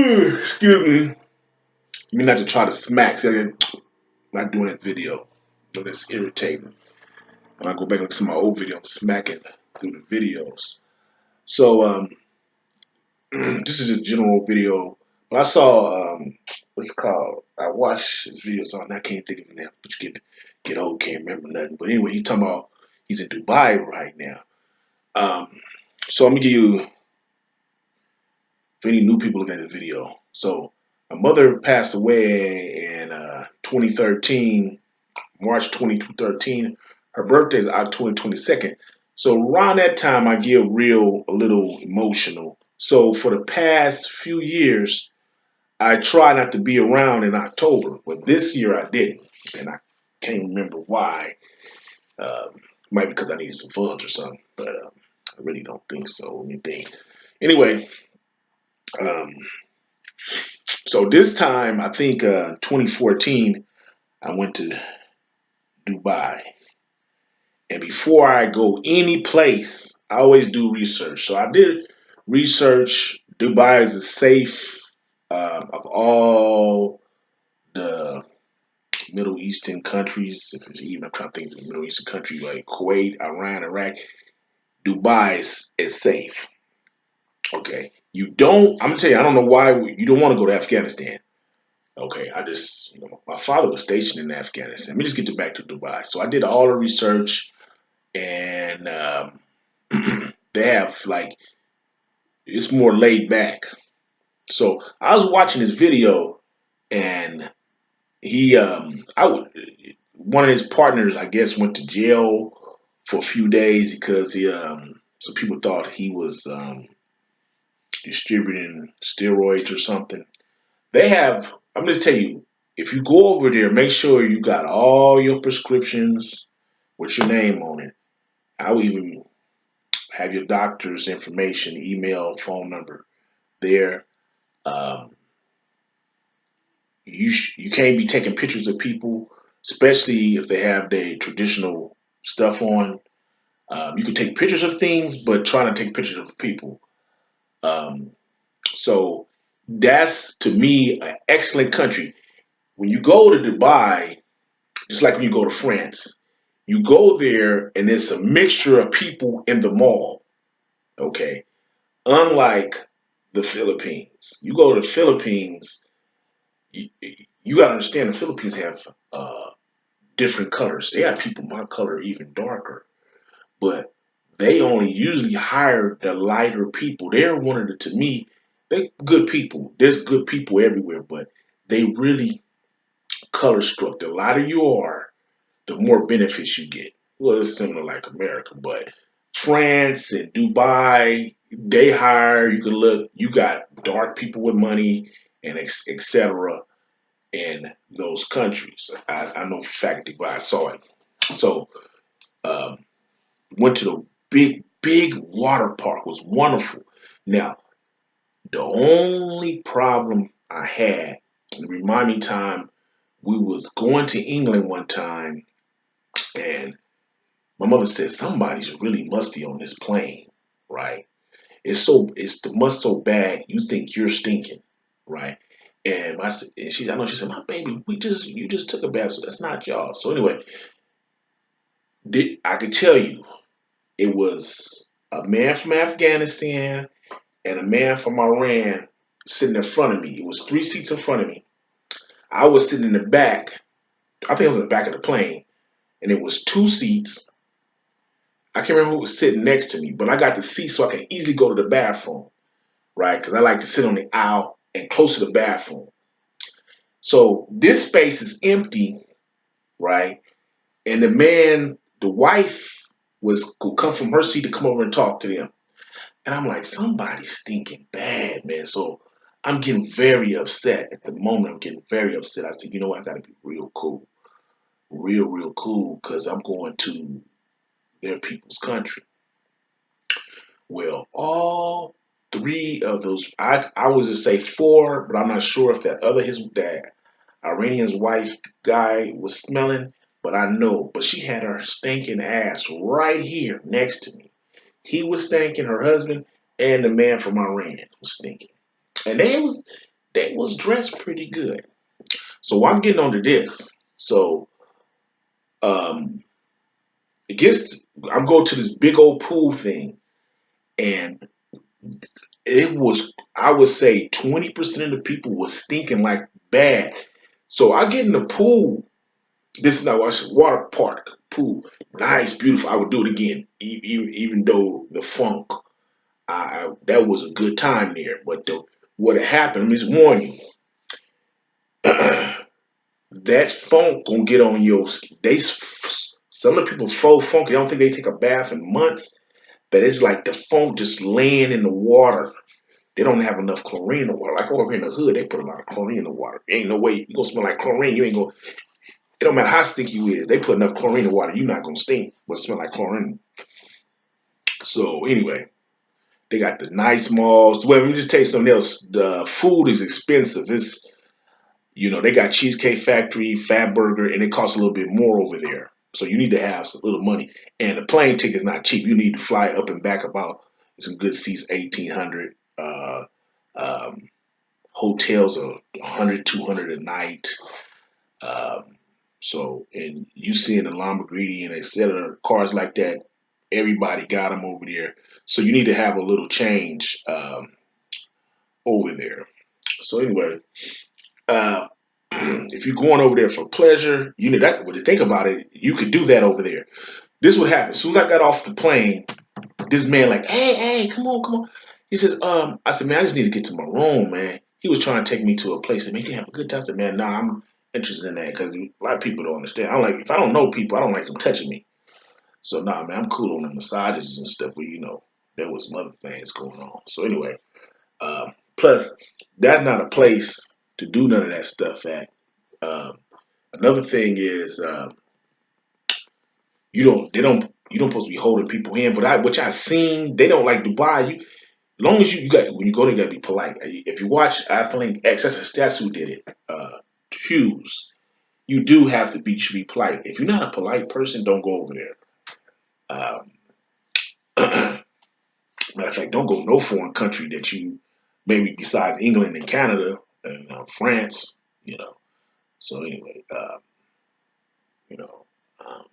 Excuse me. Me not to try to smack. See, I'm not doing that video. So that's irritating. When I go back and look at some of my old videos, I'm smacking through the videos. So this is a general video. But I saw what's it called. I watched his videos on. I can't think of it now. But you get old, can't remember nothing. But anyway, he's talking about he's in Dubai right now. So I'm gonna give you for any new people looking at the video. So my mother passed away in 2013, March 2013. Her birthday is October 22nd. So around that time, I get a little emotional. So for the past few years, I try not to be around in October, but this year I didn't, and I can't remember why. Might be because I needed some funds or something, but I really don't think so. Let me think. Anyway, um, so this time I think 2014, I went to Dubai. And before I go any place, I always do research. So I did research. Dubai is a safe of all the Middle Eastern countries. If it's even I'm trying to think of the Middle Eastern country like Kuwait, Iran, Iraq. Dubai is safe. Okay. You don't. I'm gonna tell you. I don't know why you don't want to go to Afghanistan. Okay. My father was stationed in Afghanistan. Let me just get back to Dubai. So I did all the research and. They have like it's more laid back. So I was watching this video and he I would one of his partners I guess went to jail for a few days because he some people thought he was distributing steroids or something. They have I'm just tell you if you go over there make sure you got all your prescriptions with your name on it. I would even have your doctor's information, email, phone number there. Um, you can't be taking pictures of people, especially if they have their traditional stuff on. You can take pictures of things, but try not to take pictures of people. Um, so that's to me an excellent country. When you go to Dubai, just like when you go to France, you go there and it's a mixture of people in the mall. Okay, unlike the Philippines, you go to the Philippines you, you got to understand the Philippines have different colors. They have people my color even darker, but they only usually hire the lighter people. They're one of the to me they good people. There's good people everywhere, but they really color struck. The lighter you are, the more benefits you get. Well, it's similar like America, but France and Dubai, they hire. You can look. You got dark people with money and etc in those countries. I know for a fact that I saw it. So um, went to the big water park. It was wonderful. Now the only problem I had, and remind me time, we was going to England one time, and my mother said somebody's really musty on this plane, right? It's the must so bad you think you're stinking, right? And she I know she said, my baby, you just took a bath, so that's not y'all. So anyway, I could tell you it was a man from Afghanistan and a man from Iran sitting in front of me. It was three seats in front of me. I was sitting in the back. I think I was in the back of the plane, and it was two seats. I can't remember who was sitting next to me, but I got the seat so I can easily go to the bathroom, right? Because I like to sit on the aisle and close to the bathroom. So this space is empty, right? And the wife was could come from her seat to come over and talk to them. And I'm like, somebody's stinking bad, man. So I'm getting very upset at the moment. I'm getting very upset. I said, you know what? I got to be real cool, real cool, because I'm going to their people's country. Well, all three of those, I was to say four, but I'm not sure if that Iranian's wife guy was smelling, but I know. But she had her stinking ass right here next to me. He was stinking, her husband, and the man from Iran was stinking. And they was they was dressed pretty good. So I'm getting onto this. So um, it gets. I'm going to this big old pool thing, and it was. I would say 20% of the people was stinking like bad. So I get in the pool. This is now a water park pool. Nice, beautiful. I would do it again, even though the funk. That was a good time there. But what happened? Let me just warn you. That funk gonna get on your. Some of the people so funky. I don't think they take a bath in months. But it's like the funk just laying in the water. They don't have enough chlorine in the water. Like over here in the hood, they put a lot of chlorine in the water. Ain't no way you gonna smell like chlorine. You ain't gonna. It don't matter how stinky you is. They put enough chlorine in the water. You're not gonna stink, but smell like chlorine. So anyway, they got the nice malls. Well, let me just tell you something else. The food is expensive. It's they got Cheesecake Factory, Fat Burger, and it costs a little bit more over there. So you need to have some little money. And the plane ticket is not cheap. You need to fly up and back about some good seats, 1,800. Um, Hotels are 100, 200 a night. Um, and you seeing the Lamborghini and et cetera, cars like that, everybody got them over there. So you need to have a little change over there. So anyway, uh, if you're going over there for pleasure, you know that. When you think about it, you could do that over there. This would happen. As soon as I got off the plane, this man like, hey, come on, come on. He says, I said, man, I just need to get to my room, man. He was trying to take me to a place and make you have a good time. I said, man, nah, I'm interested in that because a lot of people don't understand. I'm like, if I don't know people, I don't like them touching me. So nah, man, I'm cool on the massages and stuff, but there was some other things going on. So anyway, plus that's not a place to do none of that stuff at. Um, Another thing is you don't supposed to be holding people hand, but which I seen they don't like Dubai. As long as you got when you go there, you gotta be polite. If you watch Athletic X, that's who did it. Hughes, you do have to be should be polite. If you're not a polite person, don't go over there. Um, Matter of fact, don't go to no foreign country that you maybe besides England and Canada and France. You know. So anyway, you know, um,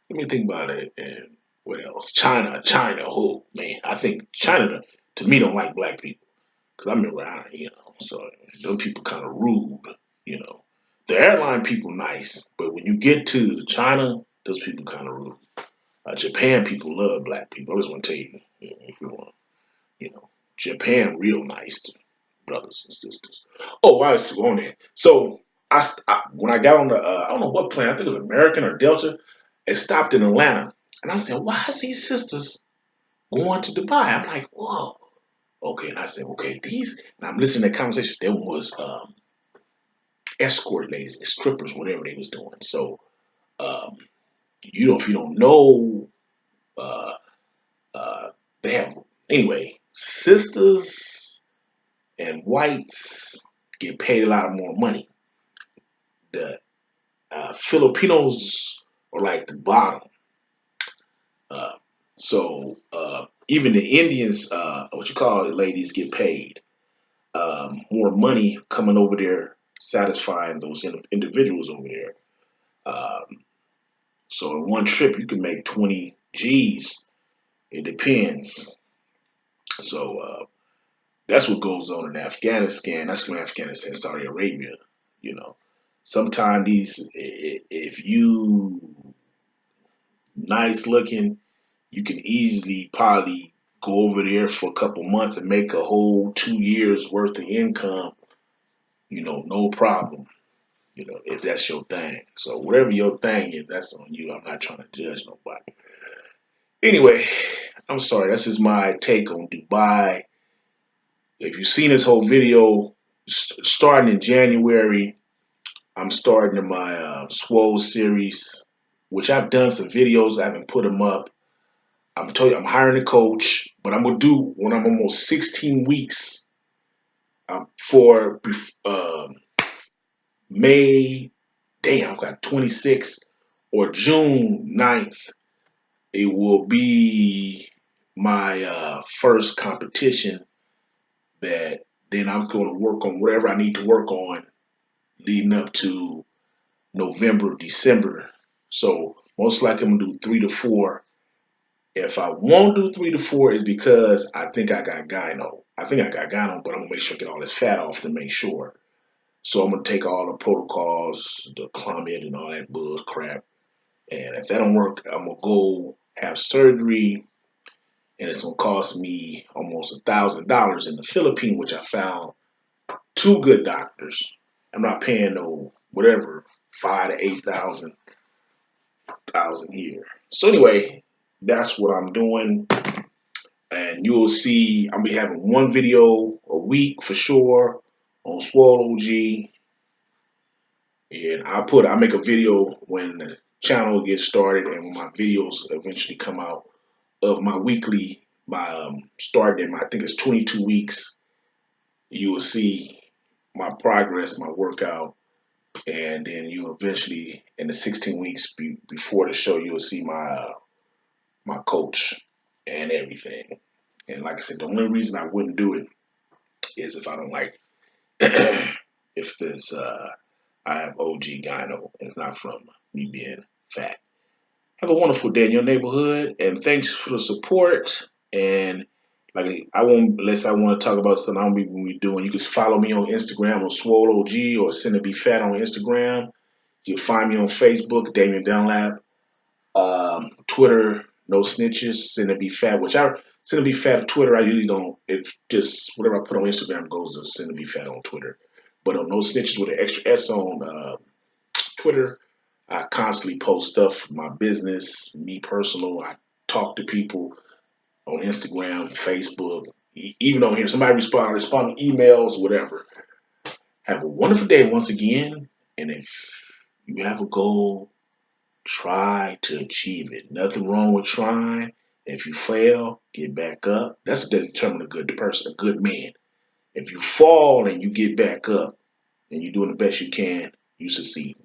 let me think about it. And what else? China. Oh man, I think China to me don't like black people because I remember so those people kind of rude. You know, the airline people nice, but when you get to China, those people kind of rude. Japan people love black people. I just want to tell you, if you want, you know, Japan real nice to brothers and sisters. Oh, I was on there. So when I got on the I don't know what plane. I think it was American or Delta. It stopped in Atlanta, and I said, "Why is these sisters going to Dubai?" I'm like, "Whoa, okay." And I said, "Okay, these." And I'm listening to the conversation. There was escort ladies, strippers, whatever they was doing. So um, if you don't know, uh, they have anyway. Sisters and whites get paid a lot more money. The Filipinos are like the bottom. Uh, even the Indians, what you call it, ladies, get paid more money coming over there, satisfying those individuals over there. Um, so in one trip, you can make 20 G's. It depends. So that's what goes on in Afghanistan. That's when Afghanistan, Saudi Arabia. You know, sometimes if you nice looking, you can easily probably go over there for a couple months and make a whole 2 years worth of income. No problem. If that's your thing. So whatever your thing is, that's on you. I'm not trying to judge nobody. Anyway, I'm sorry. That's just my take on Dubai. If you've seen this whole video, starting in January, I'm starting my Swole series, which I've done some videos. I haven't put them up. I'm telling you, I'm hiring a coach, but I'm gonna do when I'm almost 16 weeks for May. Damn, I've got 26 or June 9th. It will be my first competition that then I'm going to work on whatever I need to work on leading up to November, December. So most likely I'm gonna do 3 to 4. If I won't do 3 to 4, it's because I think I got gyno. I think I got gyno, but I'm gonna make sure I get all this fat off to make sure. So I'm gonna take all the protocols, the Clomid and all that bull crap. And if that don't work, I'm gonna go have surgery, and it's gonna cost me almost $1,000 in the Philippines, which I found 2 good doctors. I'm not paying no whatever 5 to 8 thousand here. So anyway, that's what I'm doing, and you'll see I'll be having one video a week for sure on Swole OG, and I make a video when the channel gets started and when my videos eventually come out of my weekly by starting in I think it's 22 weeks. You will see my progress, my workout, and then you eventually in the 16 weeks before the show you'll see my coach and everything. And like I said, the only reason I wouldn't do it is if I don't like if this I have OG gyno. It's not from me being fat. Have a wonderful day in your neighborhood, and thanks for the support. And like I won't unless I want to talk about something I don't be doing. You can follow me on Instagram on Swole OG or Cinna Be Fat on Instagram. You can find me on Facebook, Damian Dunlap. Twitter, No Snitches, Cinna Be Fat. Which I Cinna Be Fat Twitter. I usually don't. It's just whatever I put on Instagram goes to Cinna Be Fat on Twitter. But No Snitches with an extra S on Twitter. I constantly post stuff, my business, me personal. I talk to people on Instagram, Facebook, even on here. Somebody respond to emails, whatever. Have a wonderful day once again. And if you have a goal, try to achieve it. Nothing wrong with trying. If you fail, get back up. That's what determines a good person, a good man. If you fall and you get back up and you're doing the best you can, you succeed.